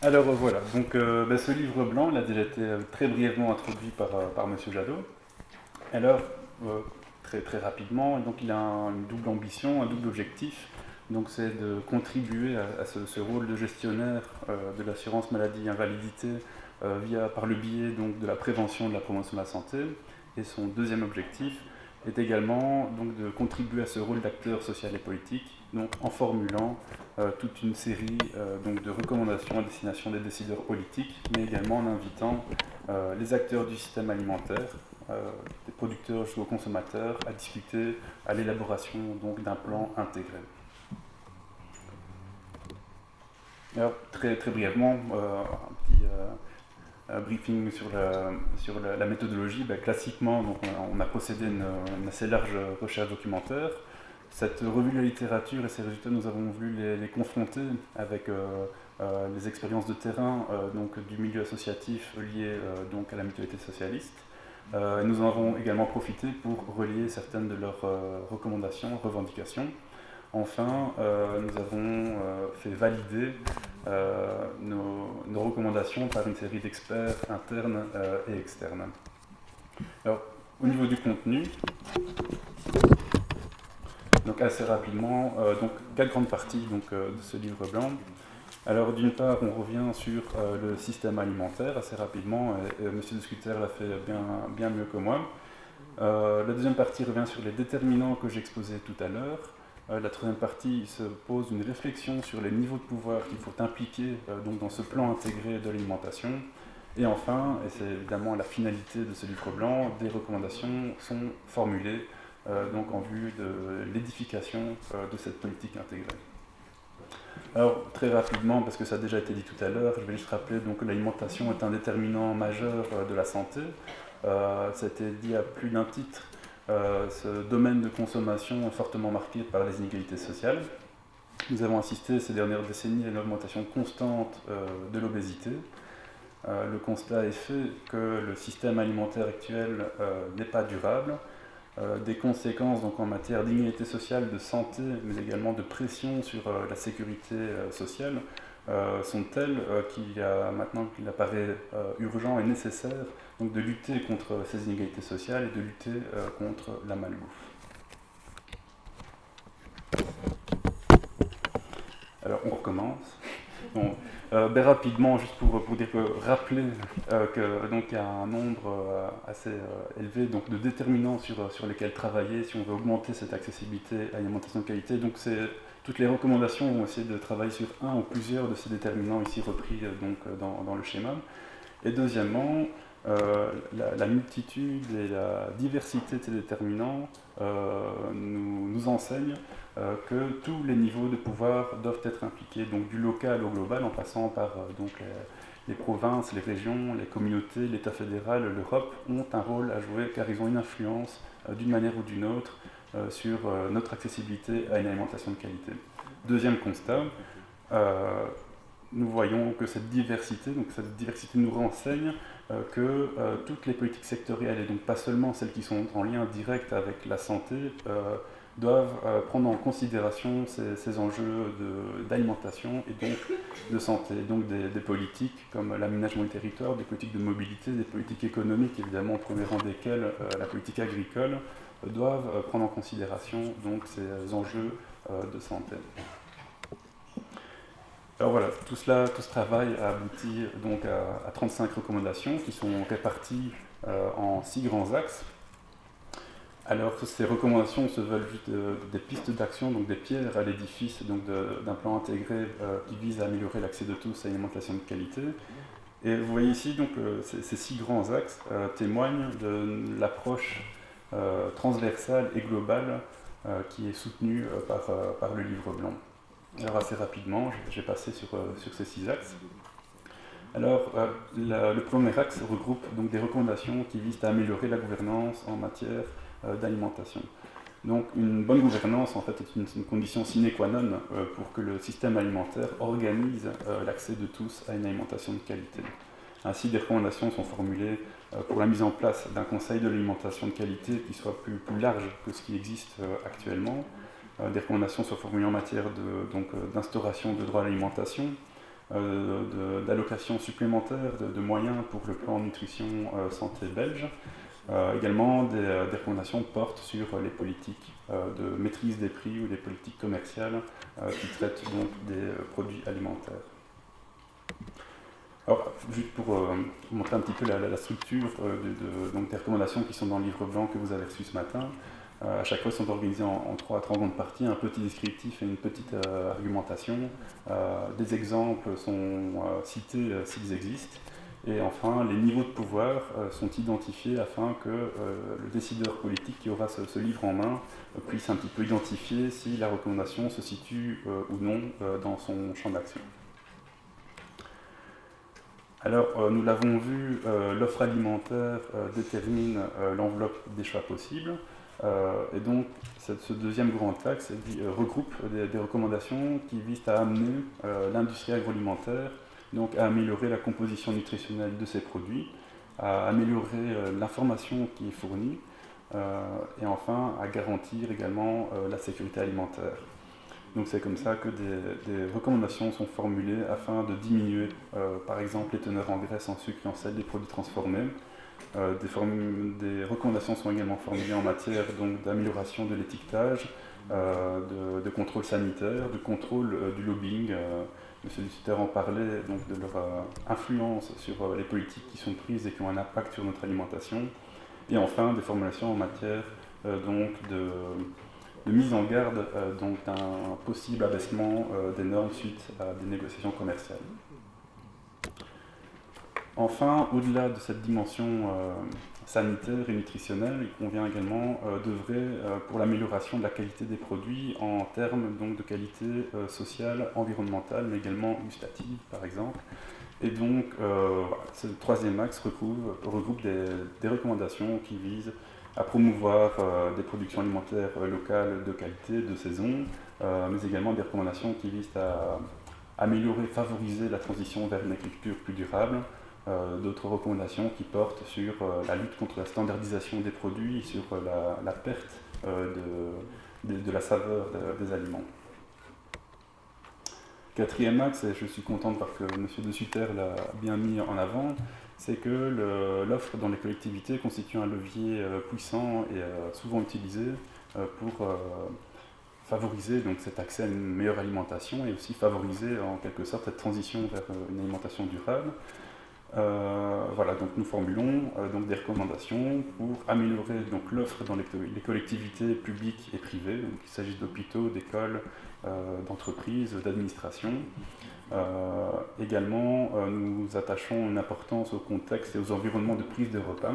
Voilà, donc ce livre blanc il a déjà été très brièvement introduit par M. Jadot. Alors, euh, très rapidement, donc il a une double ambition, un double objectif. Donc c'est de contribuer à ce rôle de gestionnaire de l'assurance maladie invalidité par le biais donc, de la prévention et de la promotion de la santé. Et son deuxième objectif est également donc, de contribuer à ce rôle d'acteur social et politique, donc en formulant toute une série donc de recommandations à destination des décideurs politiques, mais également en invitant les acteurs du système alimentaire, des producteurs jusqu'aux consommateurs, à discuter à l'élaboration donc d'un plan intégré. Alors, très brièvement, un petit briefing sur la méthodologie. Classiquement, donc, on a procédé à une assez large recherche documentaire. Cette revue de la littérature et ses résultats, nous avons voulu les confronter avec les expériences de terrain donc, du milieu associatif lié donc, à la mutualité socialiste. Nous en avons également profité pour relier certaines de leurs recommandations, revendications. Enfin, nous avons fait valider nos recommandations par une série d'experts internes et externes. Alors, au niveau du contenu, donc assez rapidement, donc 4 grandes parties donc, de ce livre blanc. Alors d'une part, on revient sur le système alimentaire assez rapidement, et M. de Scutter l'a fait bien mieux que moi. La deuxième partie revient sur les déterminants que j'exposais tout à l'heure. La troisième partie se pose une réflexion sur les niveaux de pouvoir qu'il faut impliquer donc dans ce plan intégré de l'alimentation. Et enfin, et c'est évidemment la finalité de ce livre blanc, des recommandations sont formulées donc en vue de l'édification de cette politique intégrée. Alors, très rapidement, parce que ça a déjà été dit tout à l'heure, je vais juste rappeler donc, que l'alimentation est un déterminant majeur de la santé. Ça a été dit à plus d'un titre. Ce domaine de consommation est fortement marqué par les inégalités sociales. Nous avons assisté ces dernières décennies à une augmentation constante de l'obésité. Le constat est fait que le système alimentaire actuel n'est pas durable. Des conséquences donc, en matière d'inégalité sociale, de santé, mais également de pression sur la sécurité sociale sont telles qu'il apparaît urgent et nécessaire donc, de lutter contre ces inégalités sociales et de lutter contre la malbouffe. Alors on recommence. Bon, rapidement, juste pour rappeler qu'il y a un nombre assez élevé donc, de déterminants sur lesquels travailler si on veut augmenter cette accessibilité à l'alimentation de qualité. Donc toutes les recommandations vont essayer de travailler sur un ou plusieurs de ces déterminants ici repris donc, dans le schéma. Et deuxièmement, la multitude et la diversité de ces déterminants nous enseignent que tous les niveaux de pouvoir doivent être impliqués, donc du local au global, en passant par donc les provinces, les régions, les communautés, l'État fédéral, l'Europe, ont un rôle à jouer car ils ont une influence d'une manière ou d'une autre sur notre accessibilité à une alimentation de qualité. Deuxième constat, nous voyons que cette diversité nous renseigne que toutes les politiques sectorielles, et donc pas seulement celles qui sont en lien direct avec la santé, doivent prendre en considération ces enjeux d'alimentation et donc de santé, donc des politiques comme l'aménagement du territoire, des politiques de mobilité, des politiques économiques, évidemment au premier rang desquelles la politique agricole, doivent prendre en considération donc, ces enjeux de santé. Alors voilà, tout ce travail a abouti donc à 35 recommandations qui sont réparties en 6 grands axes. Alors ces recommandations se veulent juste des pistes d'action, donc des pierres à l'édifice d'un plan intégré qui vise à améliorer l'accès de tous à une alimentation de qualité. Et vous voyez ici donc ces 6 grands axes témoignent de l'approche transversale et globale qui est soutenue par le livre blanc. Alors assez rapidement, je vais passer sur ces 6 axes. Alors, le premier axe regroupe donc des recommandations qui visent à améliorer la gouvernance en matière d'alimentation. Donc, une bonne gouvernance, en fait, est une condition sine qua non pour que le système alimentaire organise l'accès de tous à une alimentation de qualité. Ainsi, des recommandations sont formulées pour la mise en place d'un conseil de l'alimentation de qualité qui soit plus large que ce qui existe actuellement. Des recommandations sont formulées en matière d'instauration de droits à l'alimentation, d'allocations supplémentaires de moyens pour le plan nutrition santé belge. Également, des recommandations portent sur les politiques de maîtrise des prix ou des politiques commerciales qui traitent donc des produits alimentaires. Alors, juste pour montrer un petit peu la structure donc des recommandations qui sont dans le livre blanc que vous avez reçu ce matin, à chaque fois, elles sont organisées en trois grandes parties, un petit descriptif et une petite argumentation. Des exemples sont cités s'ils existent. Et enfin, les niveaux de pouvoir sont identifiés afin que le décideur politique qui aura ce livre en main puisse un petit peu identifier si la recommandation se situe ou non dans son champ d'action. Alors, nous l'avons vu, l'offre alimentaire détermine l'enveloppe des choix possibles. Et donc, ce deuxième grand axe regroupe des recommandations qui visent à amener l'industrie agroalimentaire donc à améliorer la composition nutritionnelle de ses produits, à améliorer l'information qui est fournie, et enfin à garantir également la sécurité alimentaire. Donc c'est comme ça que des recommandations sont formulées afin de diminuer par exemple les teneurs en graisse, en sucre et en sel des produits transformés. Des recommandations sont également formulées en matière d'amélioration de l'étiquetage, de contrôle sanitaire, de contrôle du lobbying. Monsieur Dussiter en parlait donc de leur influence sur les politiques qui sont prises et qui ont un impact sur notre alimentation. Et enfin, des formulations en matière donc de mise en garde donc d'un possible abaissement des normes suite à des négociations commerciales. Enfin, au-delà de cette dimension sanitaire et nutritionnelle, il convient également d'œuvrer pour l'amélioration de la qualité des produits en termes donc, de qualité sociale, environnementale, mais également gustative, par exemple. Et donc, ce troisième axe regroupe des recommandations qui visent à promouvoir des productions alimentaires locales de qualité, de saison, mais également des recommandations qui visent à améliorer, favoriser la transition vers une agriculture plus durable. D'autres recommandations qui portent sur la lutte contre la standardisation des produits, sur la perte de la saveur des aliments. Quatrième axe, et je suis content de voir que M. De Sutter l'a bien mis en avant, c'est que l'offre dans les collectivités constitue un levier puissant et souvent utilisé pour favoriser donc, cet accès à une meilleure alimentation et aussi favoriser en quelque sorte cette transition vers une alimentation durable. Voilà, donc nous formulons donc des recommandations pour améliorer l'offre dans les collectivités publiques et privées, donc il s'agit d'hôpitaux, d'écoles, d'entreprises, d'administrations. Également, nous attachons une importance au contexte et aux environnements de prise de repas.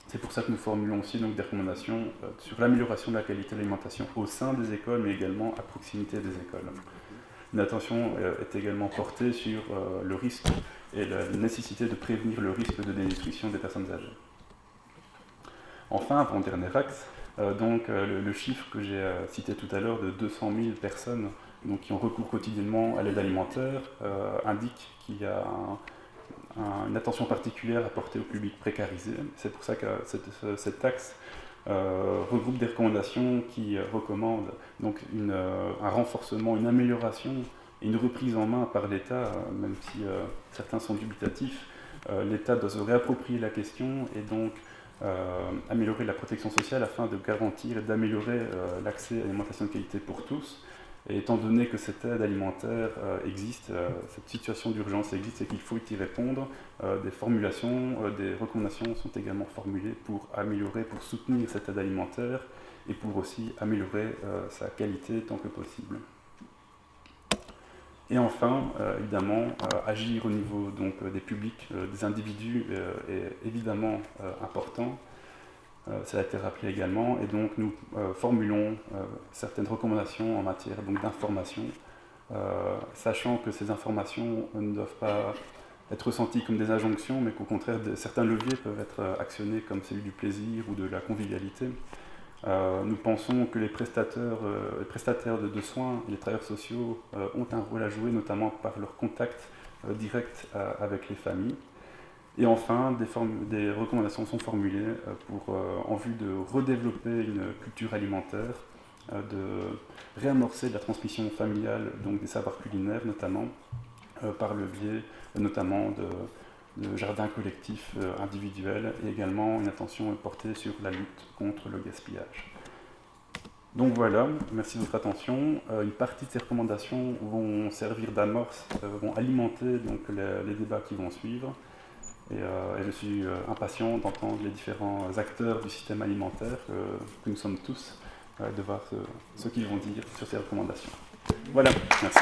C'est pour ça que nous formulons aussi donc, des recommandations sur l'amélioration de la qualité de l'alimentation au sein des écoles, mais également à proximité des écoles. Une attention est également portée sur le risque et la nécessité de prévenir le risque de dénutrition des personnes âgées. Enfin, avant-dernier axe, le chiffre que j'ai cité tout à l'heure de 200 000 personnes donc, qui ont recours quotidiennement à l'aide alimentaire indique qu'il y a une attention particulière à porter au public précarisé. C'est pour ça que cet axe regroupe des recommandations qui recommandent donc un renforcement, une amélioration et une reprise en main par l'État, même si certains sont dubitatifs. L'État doit se réapproprier la question et donc améliorer la protection sociale afin de garantir et d'améliorer l'accès à l'alimentation de qualité pour tous. Et étant donné que cette aide alimentaire existe, cette situation d'urgence existe et qu'il faut y répondre, des formulations, des recommandations sont également formulées pour améliorer, pour soutenir cette aide alimentaire et pour aussi améliorer sa qualité tant que possible. Et enfin, évidemment, agir au niveau donc, des publics, des individus est évidemment important. Ça a été rappelé également, et donc nous formulons certaines recommandations en matière d'information, sachant que ces informations ne doivent pas être ressenties comme des injonctions, mais qu'au contraire, certains leviers peuvent être actionnés comme celui du plaisir ou de la convivialité. Nous pensons que les prestataires de soins et les travailleurs sociaux ont un rôle à jouer, notamment par leur contact direct avec les familles. Et enfin, des recommandations sont formulées en vue de redévelopper une culture alimentaire, de réamorcer la transmission familiale, donc des savoirs culinaires notamment, par le biais notamment de jardins collectifs individuels, et également une attention est portée sur la lutte contre le gaspillage. Donc voilà, merci de votre attention. Une partie de ces recommandations vont servir d'amorce, vont alimenter donc, les débats qui vont suivre. Et je suis impatient d'entendre les différents acteurs du système alimentaire, que nous sommes tous, de voir ce qu'ils vont dire sur ces recommandations. Voilà, merci.